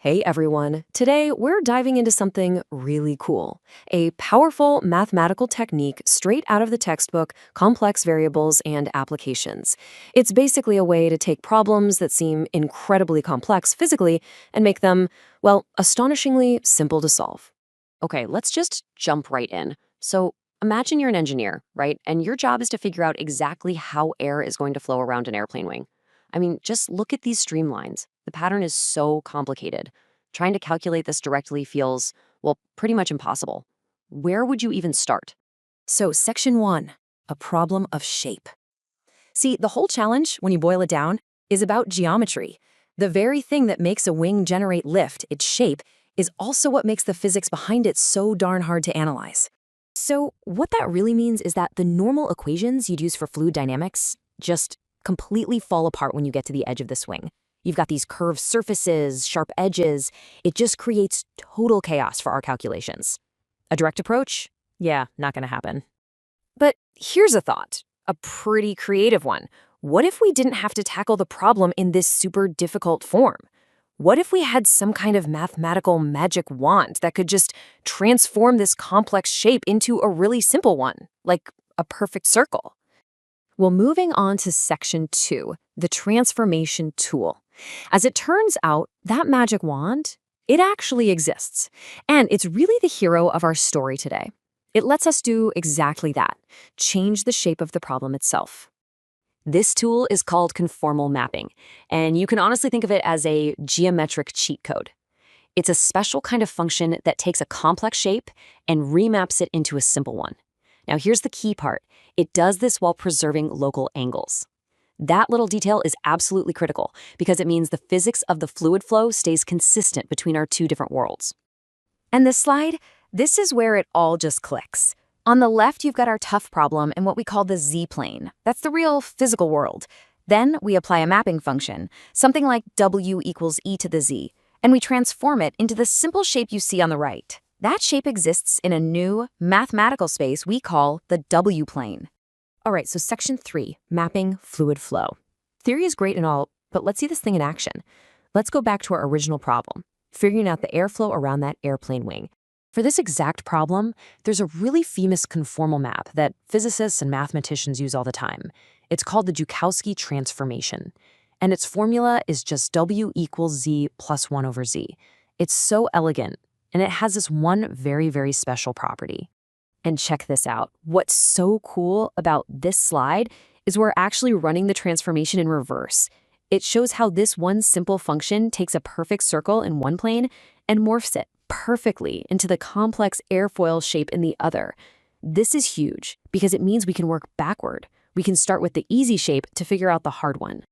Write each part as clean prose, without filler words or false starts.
Hey everyone! Today we're diving into something really cool. A powerful mathematical technique straight out of the textbook, Complex Variables and Applications. It's basically a way to take problems that seem incredibly complex physically and make them, well, astonishingly simple to solve. Okay, let's just jump right in. So imagine you're an engineer, right? And your job is to figure out exactly how air is going to flow around an airplane wing. I mean, just look at these streamlines. The pattern is so complicated. Trying to calculate this directly feels, well, pretty much impossible. Where would you even start? So, Section 1, a problem of shape. See, the whole challenge, when you boil it down, is about geometry. The very thing that makes a wing generate lift, its shape, is also what makes the physics behind it so darn hard to analyze. So, what that really means is that the normal equations you'd use for fluid dynamics just completely fall apart when you get to the edge of the swing. You've got these curved surfaces, sharp edges. It just creates total chaos for our calculations. A direct approach? Yeah, not gonna happen. But here's a thought, a pretty creative one. What if we didn't have to tackle the problem in this super difficult form? What if we had some kind of mathematical magic wand that could just transform this complex shape into a really simple one, like a perfect circle? Well, moving on to Section 2, the transformation tool. As it turns out, that magic wand, it actually exists. And it's really the hero of our story today. It lets us do exactly that, change the shape of the problem itself. This tool is called conformal mapping, and you can honestly think of it as a geometric cheat code. It's a special kind of function that takes a complex shape and remaps it into a simple one. Now, here's the key part. It does this while preserving local angles. That little detail is absolutely critical because it means the physics of the fluid flow stays consistent between our two different worlds. And this slide, this is where it all just clicks. On the left, you've got our tough problem in what we call the z-plane. That's the real physical world. Then we apply a mapping function, something like w equals e to the z, and we transform it into the simple shape you see on the right. That shape exists in a new mathematical space we call the w-plane. All right, so Section 3, mapping fluid flow. Theory is great and all, but let's see this thing in action. Let's go back to our original problem, figuring out the airflow around that airplane wing. For this exact problem, there's a really famous conformal map that physicists and mathematicians use all the time. It's called the Joukowsky transformation, and its formula is just w equals z plus 1 over z. It's so elegant, and it has this one very, very special property. And check this out. What's so cool about this slide is we're actually running the transformation in reverse. It shows how this one simple function takes a perfect circle in one plane and morphs it perfectly into the complex airfoil shape in the other. This is huge because it means we can work backward. We can start with the easy shape to figure out the hard one.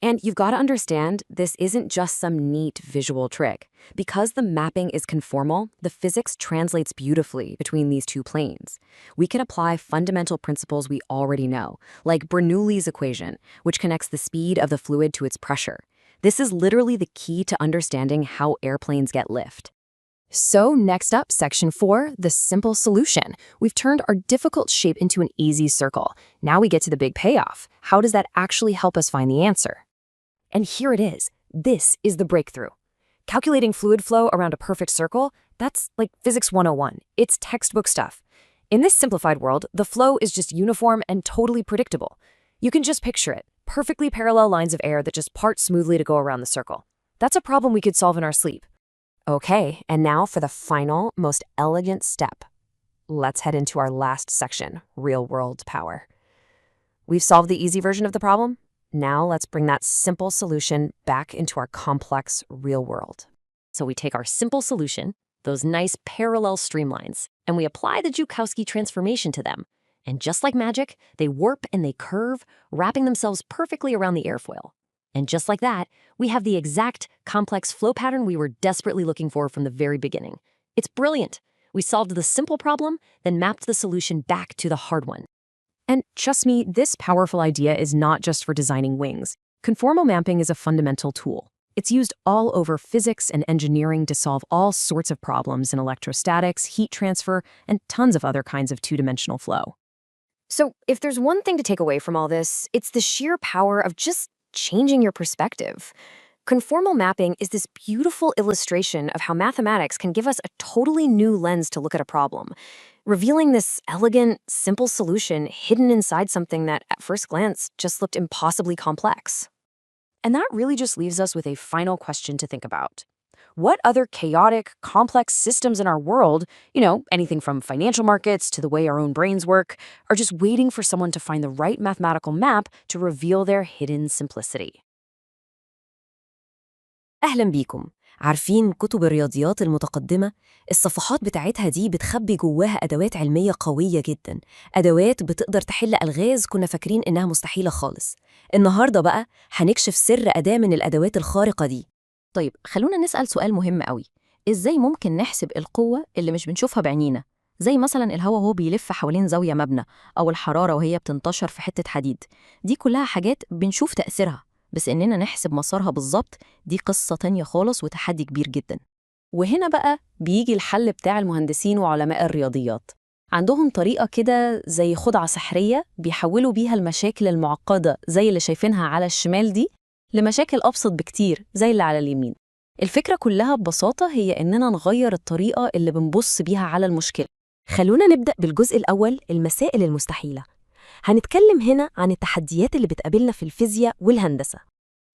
And you've got to understand, this isn't just some neat visual trick. Because the mapping is conformal, the physics translates beautifully between these two planes. We can apply fundamental principles we already know, like Bernoulli's equation, which connects the speed of the fluid to its pressure. This is literally the key to understanding how airplanes get lift. So next up, Section 4, the simple solution. We've turned our difficult shape into an easy circle. Now we get to the big payoff. How does that actually help us find the answer? And here it is. This is the breakthrough. Calculating fluid flow around a perfect circle, that's like Physics 101. It's textbook stuff. In this simplified world, the flow is just uniform and totally predictable. You can just picture it. Perfectly parallel lines of air that just part smoothly to go around the circle. That's a problem we could solve in our sleep. Okay, and now for the final, most elegant step. Let's head into our last section, real-world power. We've solved the easy version of the problem. Now let's bring that simple solution back into our complex real world. So we take our simple solution, those nice parallel streamlines, and we apply the Joukowsky transformation to them. And just like magic, they warp and they curve, wrapping themselves perfectly around the airfoil. And just like that, we have the exact complex flow pattern we were desperately looking for from the very beginning. It's brilliant. We solved the simple problem, then mapped the solution back to the hard one. And trust me, this powerful idea is not just for designing wings. Conformal mapping is a fundamental tool. It's used all over physics and engineering to solve all sorts of problems in electrostatics, heat transfer, and tons of other kinds of two-dimensional flow. So if there's one thing to take away from all this, it's the sheer power of just changing your perspective. Conformal mapping is this beautiful illustration of how mathematics can give us a totally new lens to look at a problem, revealing this elegant, simple solution hidden inside something that, at first glance, just looked impossibly complex. And that really just leaves us with a final question to think about. What other chaotic, complex systems in our world, anything from financial markets to the way our own brains work, are just waiting for someone to find the right mathematical map to reveal their hidden simplicity? أهلا بيكم. عارفين كتب الرياضيات المتقدمة؟ الصفحات بتاعتها دي بتخبي جواها أدوات علمية قوية جدا، أدوات بتقدر تحل ألغاز كنا فاكرين إنها مستحيلة خالص. النهاردة بقى هنكشف سر أداة من الأدوات الخارقة دي. طيب خلونا نسأل سؤال مهم قوي. إزاي ممكن نحسب القوة اللي مش بنشوفها بعينينا؟ زي مثلا الهواء وهو بيلف حوالين زاوية مبنى، أو الحرارة وهي بتنتشر في حتة حديد. دي كلها حاجات بنشوف تأثيرها، بس إننا نحسب مسارها بالظبط دي قصة تانية خالص وتحدي كبير جدا. وهنا بقى بيجي الحل بتاع المهندسين وعلماء الرياضيات. عندهم طريقة كده زي خدعة سحرية بيحولوا بيها المشاكل المعقدة زي اللي شايفينها على الشمال دي لمشاكل أبسط بكتير زي اللي على اليمين. الفكرة كلها ببساطة هي إننا نغير الطريقة اللي بنبص بيها على المشكلة. خلونا نبدأ بالجزء الأول، المسائل المستحيلة. هنتكلم هنا عن التحديات اللي بتقابلنا في الفيزياء والهندسة.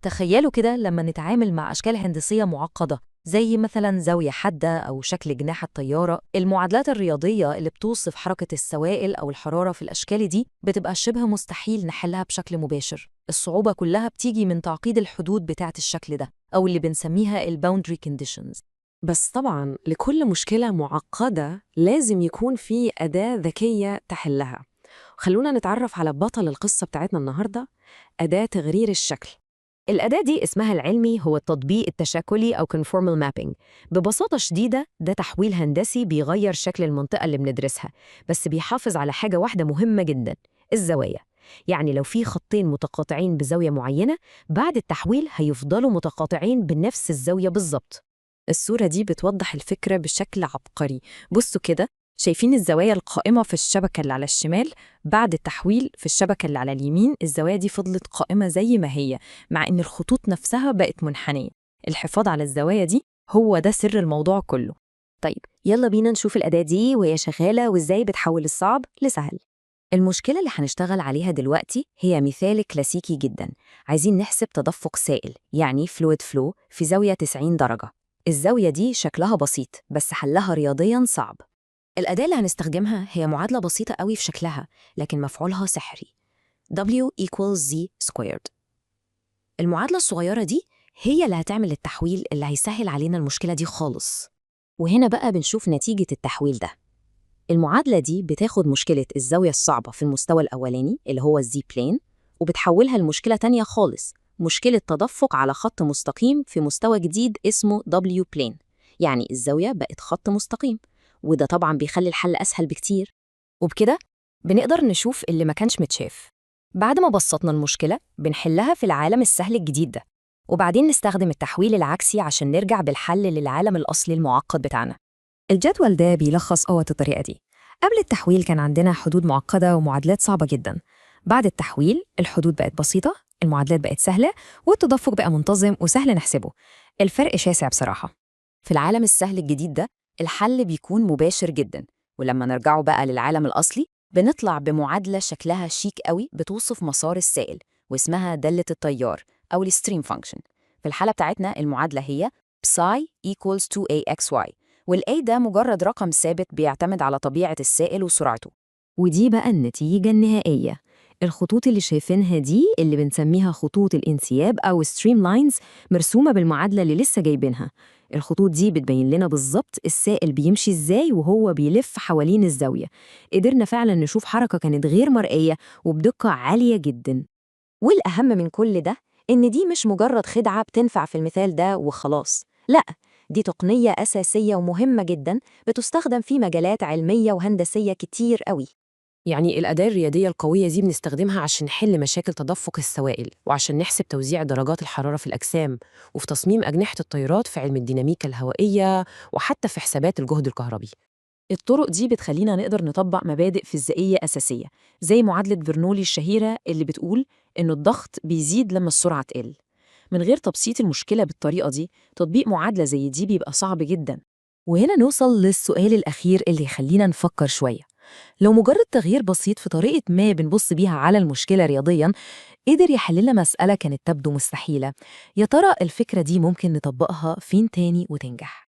تخيلوا كده لما نتعامل مع أشكال هندسية معقدة زي مثلا زاوية حادة أو شكل جناح الطيارة. المعادلات الرياضية اللي بتوصف حركة السوائل أو الحرارة في الأشكال دي بتبقى شبه مستحيل نحلها بشكل مباشر. الصعوبة كلها بتيجي من تعقيد الحدود بتاعة الشكل ده، أو اللي بنسميها الباوندري كونديشنز. بس طبعاً لكل مشكلة معقدة لازم يكون في أداة ذكية تحلها. خلونا نتعرف على بطل القصة بتاعتنا النهاردة، أداة تغيير الشكل. الأداة دي اسمها العلمي هو التطبيق التشكلي أو conformal mapping. ببساطة شديدة ده تحويل هندسي بيغير شكل المنطقة اللي بندرسها، بس بيحافظ على حاجة واحدة مهمة جداً، الزوايا. يعني لو في خطين متقاطعين بزاوية معينة، بعد التحويل هيفضلوا متقاطعين بنفس الزاوية بالظبط. الصورة دي بتوضح الفكرة بشكل عبقري. بصوا كده، شايفين الزوايا القائمة في الشبكة اللي على الشمال؟ بعد التحويل في الشبكة اللي على اليمين الزوايا دي فضلت قائمة زي ما هي، مع إن الخطوط نفسها بقت منحنية. الحفاظ على الزوايا دي هو ده سر الموضوع كله. طيب يلا بينا نشوف الأداة دي وهي شغالة وإزاي بتحول الصعب لسهل. المشكلة اللي هنشتغل عليها دلوقتي هي مثال كلاسيكي جدا. عايزين نحسب تدفق سائل، يعني fluid flow، في زاوية 90 درجة. الزاوية دي شكلها بسيط بس حلها رياضياً صعب. الأداة اللي هنستخدمها هي معادلة بسيطة قوي في شكلها، لكن مفعولها سحري. W equals Z squared. المعادلة الصغيرة دي هي اللي هتعمل التحويل اللي هيسهل علينا المشكلة دي خالص. وهنا بقى بنشوف نتيجة التحويل ده. المعادلة دي بتاخد مشكلة الزاوية الصعبة في المستوى الأولاني اللي هو الزي بلين، وبتحولها لمشكلة تانية خالص، مشكلة تدفق على خط مستقيم في مستوى جديد اسمه W plane. يعني الزاوية بقت خط مستقيم، وده طبعاً بيخلي الحل أسهل بكتير. وبكده بنقدر نشوف اللي ما كانش متشاف. بعد ما بسطنا المشكلة بنحلها في العالم السهل الجديد ده، وبعدين نستخدم التحويل العكسي عشان نرجع بالحل للعالم الأصلي المعقد بتاعنا. الجدول ده بيلخص قوة الطريقة دي. قبل التحويل كان عندنا حدود معقدة ومعادلات صعبة جداً. بعد التحويل الحدود بقت بسيطة، المعادلات بقت سهلة، والتدفق بقى منتظم وسهل نحسبه. الفرق شاسع بصراحة. في العالم السهل الجديد ده الحل بيكون مباشر جداً، ولما نرجعه بقى للعالم الأصلي بنطلع بمعادلة شكلها شيك قوي بتوصف مسار السائل، واسمها دالة التيار أو الستريم فانكشن. في الحالة بتاعتنا المعادلة هي psi equals 2axy، والA ده مجرد رقم ثابت بيعتمد على طبيعة السائل وسرعته. ودي بقى النتيجة النهائية. الخطوط اللي شايفينها دي اللي بنسميها خطوط الانسياب أو ستريم لاينز مرسومة بالمعادلة اللي لسه جايبينها. الخطوط دي بتبين لنا بالظبط السائل بيمشي ازاي وهو بيلف حوالين الزاوية. قدرنا فعلا نشوف حركة كانت غير مرئية وبدقة عالية جدا. والأهم من كل ده إن دي مش مجرد خدعة بتنفع في المثال ده وخلاص، لأ، دي تقنية أساسية ومهمة جدا بتستخدم في مجالات علمية وهندسية كتير قوي. يعني الأداة الرياضية القوية دي بنستخدمها عشان نحل مشاكل تدفق السوائل، وعشان نحسب توزيع درجات الحرارة في الأجسام، وفي تصميم أجنحة الطيارات في علم الديناميكا الهوائية، وحتى في حسابات الجهد الكهربي. الطرق دي بتخلينا نقدر نطبق مبادئ فيزيائية أساسية زي معادلة برنولي الشهيرة اللي بتقول إنه الضغط بيزيد لما السرعة تقل. من غير تبسيط المشكلة بالطريقة دي، تطبيق معادلة زي دي بيبقى صعب جدا. وهنا نوصل للسؤال الأخير اللي يخلينا نفكر شوية. لو مجرد تغيير بسيط في طريقة ما بنبص بيها على المشكلة رياضياً قدر يحللنا مسألة كانت تبدو مستحيلة، يا ترى الفكرة دي ممكن نطبقها فين تاني وتنجح؟